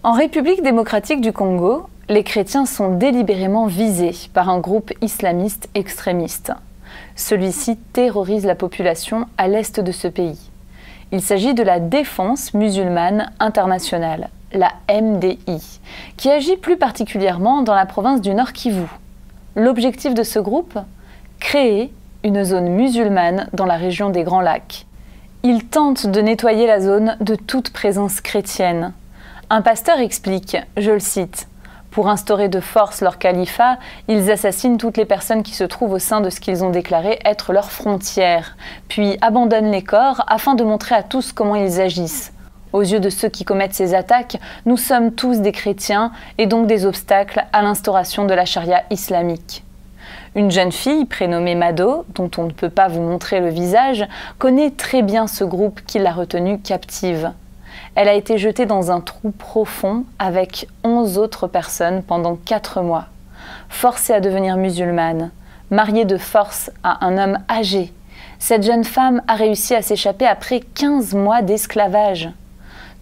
En République démocratique du Congo, les chrétiens sont délibérément visés par un groupe islamiste extrémiste. Celui-ci terrorise la population à l'est de ce pays. Il s'agit de la Défense musulmane internationale, la MDI, qui agit plus particulièrement dans la province du Nord Kivu. L'objectif de ce groupe ? Créer une zone musulmane dans la région des Grands Lacs. Il tente de nettoyer la zone de toute présence chrétienne. Un pasteur explique, je le cite, « Pour instaurer de force leur califat, ils assassinent toutes les personnes qui se trouvent au sein de ce qu'ils ont déclaré être leurs frontières, puis abandonnent les corps afin de montrer à tous comment ils agissent. Aux yeux de ceux qui commettent ces attaques, nous sommes tous des chrétiens et donc des obstacles à l'instauration de la charia islamique. » Une jeune fille, prénommée Mado, dont on ne peut pas vous montrer le visage, connaît très bien ce groupe qui l'a retenue captive. Elle a été jetée dans un trou profond avec 11 autres personnes pendant 4 mois. Forcée à devenir musulmane, mariée de force à un homme âgé, cette jeune femme a réussi à s'échapper après 15 mois d'esclavage.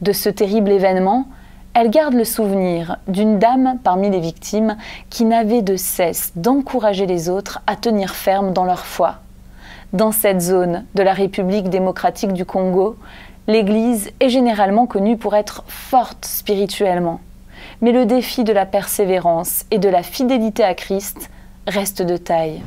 De ce terrible événement, elle garde le souvenir d'une dame parmi les victimes qui n'avait de cesse d'encourager les autres à tenir ferme dans leur foi. Dans cette zone de la République démocratique du Congo, l'Église est généralement connue pour être forte spirituellement. Mais le défi de la persévérance et de la fidélité à Christ reste de taille.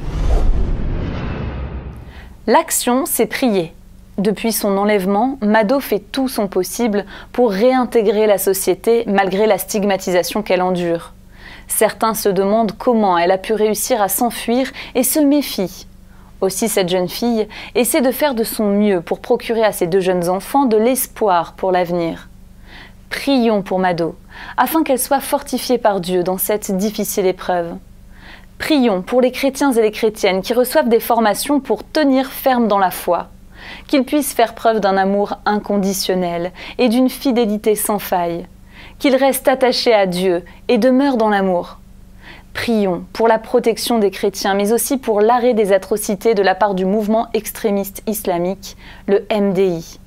L'action, c'est prier. Depuis son enlèvement, Mado fait tout son possible pour réintégrer la société malgré la stigmatisation qu'elle endure. Certains se demandent comment elle a pu réussir à s'enfuir et se méfient. Aussi, cette jeune fille essaie de faire de son mieux pour procurer à ses 2 jeunes enfants de l'espoir pour l'avenir. Prions pour Mado, afin qu'elle soit fortifiée par Dieu dans cette difficile épreuve. Prions pour les chrétiens et les chrétiennes qui reçoivent des formations pour tenir ferme dans la foi, qu'ils puissent faire preuve d'un amour inconditionnel et d'une fidélité sans faille, qu'ils restent attachés à Dieu et demeurent dans l'amour. Prions pour la protection des chrétiens, mais aussi pour l'arrêt des atrocités de la part du mouvement extrémiste islamique, le MDI.